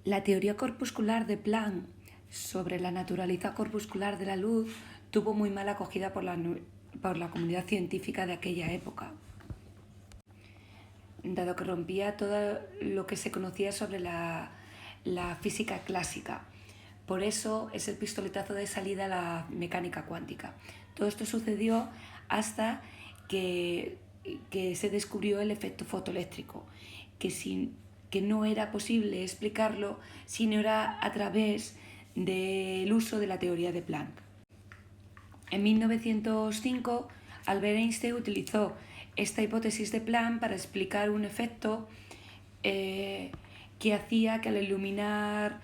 La teoría corpuscular de Planck sobre la naturaleza corpuscular de la luz tuvo muy mala acogida por la comunidad científica de aquella época, dado que rompía todo lo que se conocía sobre la física clásica. Por eso es el pistoletazo de salida a la mecánica cuántica. Todo esto sucedió hasta que se descubrió el efecto fotoeléctrico, que no era posible explicarlo si no era a través del uso de la teoría de Planck. En 1905, Albert Einstein utilizó esta hipótesis de Planck para explicar un efecto que hacía que al iluminar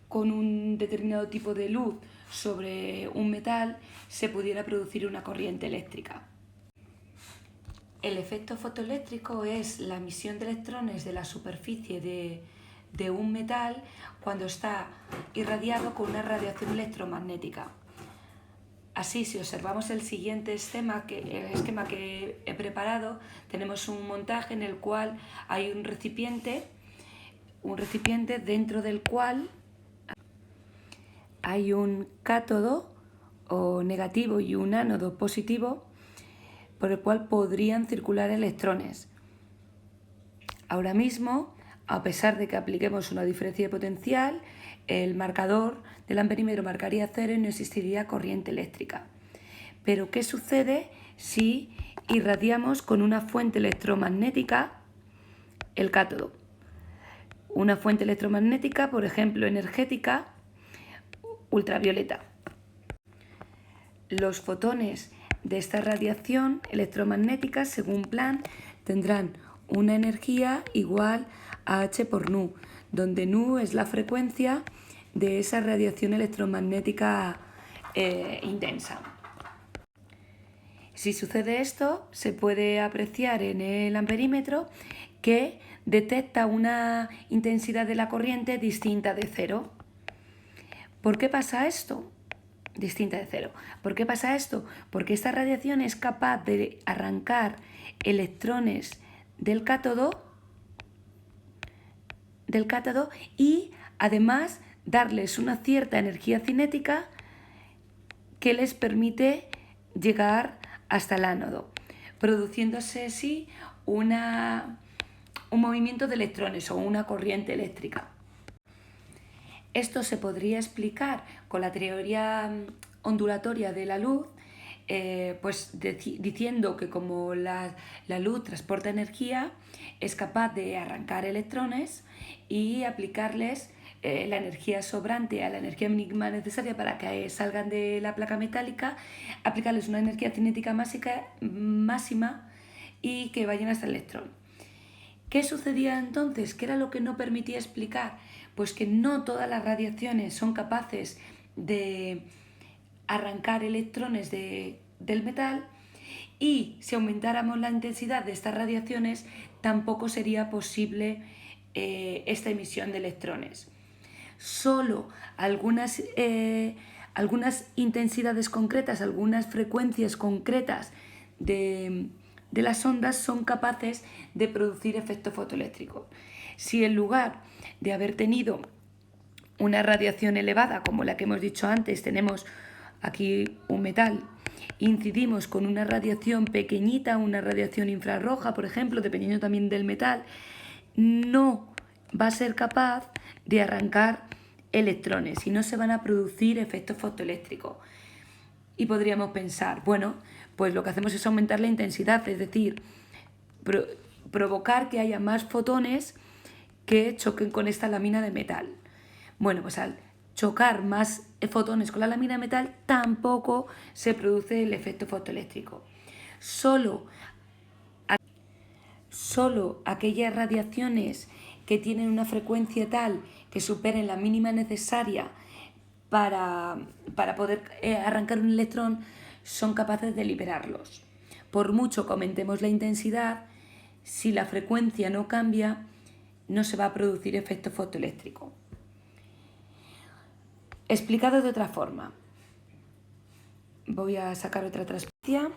con un determinado tipo de luz sobre un metal se pudiera producir una corriente eléctrica. El efecto fotoeléctrico es la emisión de electrones de la superficie de un metal cuando está irradiado con una radiación electromagnética. Así, si observamos el siguiente esquema que he preparado, tenemos un montaje en el cual hay un recipiente dentro del cual hay un cátodo o negativo y un ánodo positivo por el cual podrían circular electrones. Ahora mismo, a pesar de que apliquemos una diferencia de potencial, el marcador del amperímetro marcaría 0 y no existiría corriente eléctrica. Pero ¿qué sucede si irradiamos con una fuente electromagnética el cátodo? Una fuente electromagnética, por ejemplo, energética, ultravioleta. Los fotones de esta radiación electromagnética, según Planck, tendrán una energía igual a h por nu, donde nu es la frecuencia de esa radiación electromagnética intensa. Si sucede esto, se puede apreciar en el amperímetro que detecta una intensidad de la corriente distinta de cero. ¿Por qué pasa esto? Distinta de cero. ¿Por qué pasa esto? Porque esta radiación es capaz de arrancar electrones del cátodo y además darles una cierta energía cinética que les permite llegar hasta el ánodo, produciéndose así un movimiento de electrones o una corriente eléctrica. Esto se podría explicar con la teoría ondulatoria de la luz, diciendo que como la luz transporta energía, es capaz de arrancar electrones y aplicarles la energía sobrante a la energía mínima necesaria para que salgan de la placa metálica, aplicarles una energía cinética máxima y que vayan hasta el electrón. ¿Qué sucedía entonces? ¿Qué era lo que no permitía explicar? Pues que no todas las radiaciones son capaces de arrancar electrones del metal, y si aumentáramos la intensidad de estas radiaciones tampoco sería posible esta emisión de electrones. Solo algunas intensidades concretas, algunas frecuencias concretas de las ondas son capaces de producir efectos fotoeléctricos. Si en lugar de haber tenido una radiación elevada, como la que hemos dicho antes, tenemos aquí un metal, incidimos con una radiación pequeñita, una radiación infrarroja, por ejemplo, dependiendo también del metal, no va a ser capaz de arrancar electrones y no se van a producir efectos fotoeléctricos. Y podríamos pensar, bueno, pues lo que hacemos es aumentar la intensidad, es decir, provocar que haya más fotones que choquen con esta lámina de metal. Bueno, pues al chocar más fotones con la lámina de metal tampoco se produce el efecto fotoeléctrico. Solo aquellas radiaciones que tienen una frecuencia tal que superen la mínima necesaria para poder arrancar un electrón son capaces de liberarlos. Por mucho que aumentemos la intensidad, si la frecuencia no cambia, no se va a producir efecto fotoeléctrico. Explicado de otra forma, voy a sacar otra transparencia,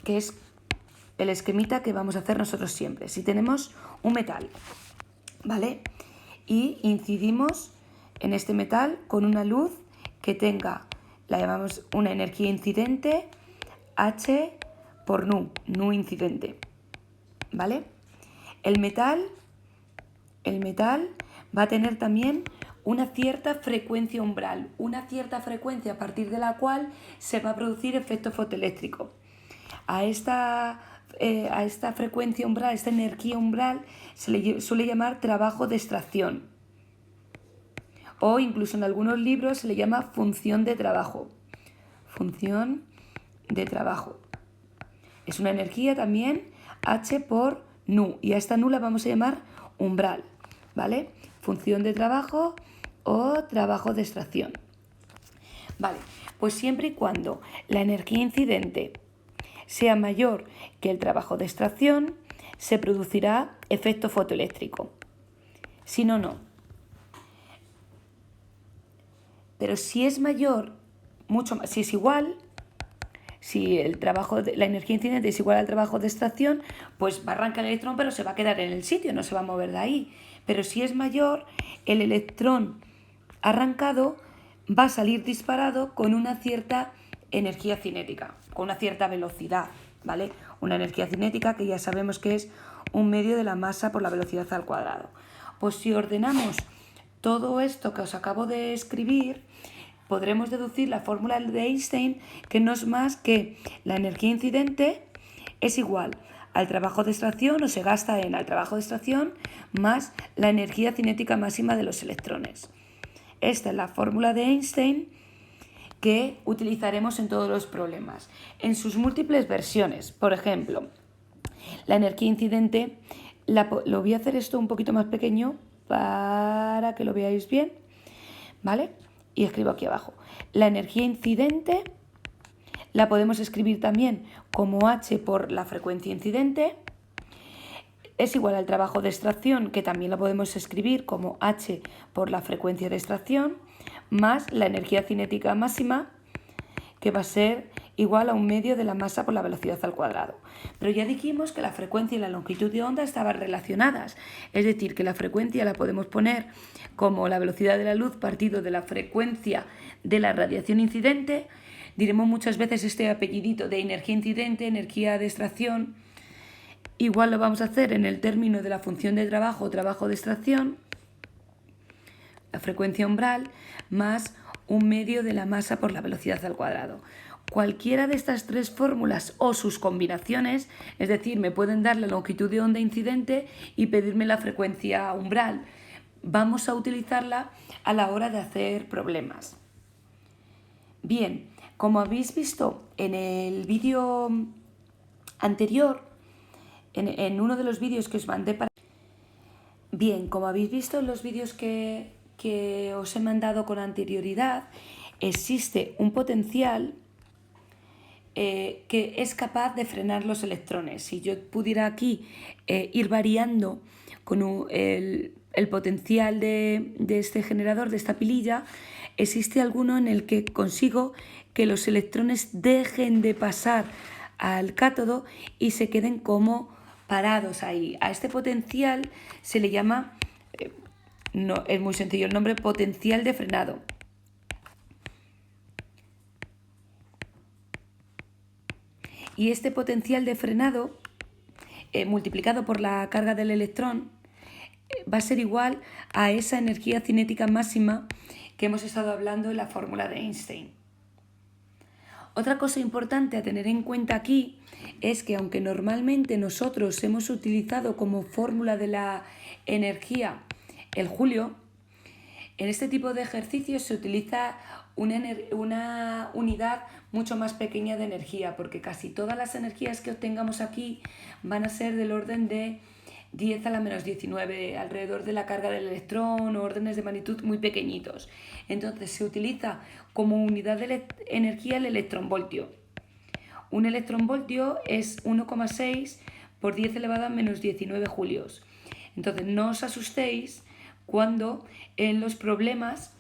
que es el esquemita que vamos a hacer nosotros siempre. Si tenemos un metal, ¿vale? y incidimos en este metal con una luz que tenga, la llamamos una energía incidente, H por nu incidente, ¿vale? El metal va a tener también una cierta frecuencia umbral, una cierta frecuencia a partir de la cual se va a producir efecto fotoeléctrico. A esta frecuencia umbral, a esta energía umbral, se le suele llamar trabajo de extracción. O incluso en algunos libros se le llama función de trabajo. Función de trabajo. Es una energía también H por nu. Y a esta nu la vamos a llamar umbral, ¿vale? Función de trabajo o trabajo de extracción. Vale, pues siempre y cuando la energía incidente sea mayor que el trabajo de extracción, se producirá efecto fotoeléctrico. Si no, no. Pero si es mayor, mucho más, si es igual, si la energía incidente es igual al trabajo de extracción, pues va a arrancar el electrón, pero se va a quedar en el sitio, no se va a mover de ahí. Pero si es mayor, el electrón arrancado va a salir disparado con una cierta energía cinética, con una cierta velocidad, ¿vale? Una energía cinética que ya sabemos que es un medio de la masa por la velocidad al cuadrado. Pues si ordenamos todo esto que os acabo de escribir, podremos deducir la fórmula de Einstein, que no es más que la energía incidente es igual al trabajo de extracción, o se gasta al trabajo de extracción, más la energía cinética máxima de los electrones. Esta es la fórmula de Einstein que utilizaremos en todos los problemas, en sus múltiples versiones. Por ejemplo, la energía incidente, lo voy a hacer esto un poquito más pequeño para que lo veáis bien, ¿vale? Y escribo aquí abajo. La energía incidente la podemos escribir también como H por la frecuencia incidente. Es igual al trabajo de extracción, que también lo podemos escribir como H por la frecuencia de extracción, más la energía cinética máxima, que va a ser igual a un medio de la masa por la velocidad al cuadrado. Pero ya dijimos que la frecuencia y la longitud de onda estaban relacionadas, es decir, que la frecuencia la podemos poner como la velocidad de la luz partido de la frecuencia de la radiación incidente. Diremos muchas veces este apellidito de energía incidente, energía de extracción. Igual lo vamos a hacer en el término de la función de trabajo o trabajo de extracción, la frecuencia umbral, más un medio de la masa por la velocidad al cuadrado. Cualquiera de estas tres fórmulas o sus combinaciones, es decir, me pueden dar la longitud de onda incidente y pedirme la frecuencia umbral. Vamos a utilizarla a la hora de hacer problemas. Bien, como habéis visto en el vídeo anterior, en uno de los vídeos que os mandé para... Bien, como habéis visto en los vídeos que os he mandado con anterioridad, existe un potencial que es capaz de frenar los electrones. Si yo pudiera aquí ir variando con el potencial de este generador, de esta pililla, existe alguno en el que consigo que los electrones dejen de pasar al cátodo y se queden como parados ahí. A este potencial se le llama, no, es muy sencillo el nombre, potencial de frenado. Y este potencial de frenado, multiplicado por la carga del electrón, va a ser igual a esa energía cinética máxima que hemos estado hablando en la fórmula de Einstein. Otra cosa importante a tener en cuenta aquí es que aunque normalmente nosotros hemos utilizado como fórmula de la energía el julio, en este tipo de ejercicios se utiliza una unidad mucho más pequeña de energía, porque casi todas las energías que obtengamos aquí van a ser del orden de 10 a la menos 19, alrededor de la carga del electrón, o órdenes de magnitud muy pequeñitos. Entonces se utiliza como unidad de energía el electronvoltio. Un electronvoltio es 1,6 por 10 elevado a menos 19 julios. Entonces no os asustéis cuando en los problemas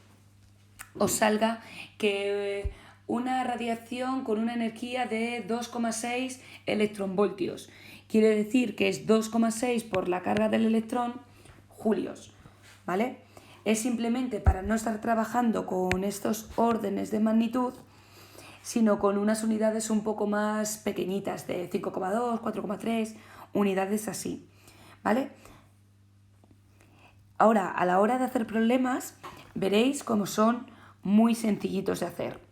os salga que una radiación con una energía de 2,6 electronvoltios. Quiere decir que es 2,6 por la carga del electrón julios. ¿vale? Es simplemente para no estar trabajando con estos órdenes de magnitud, sino con unas unidades un poco más pequeñitas, de 5,2, 4,3, unidades así, ¿vale? Ahora, a la hora de hacer problemas, veréis cómo son muy sencillitos de hacer.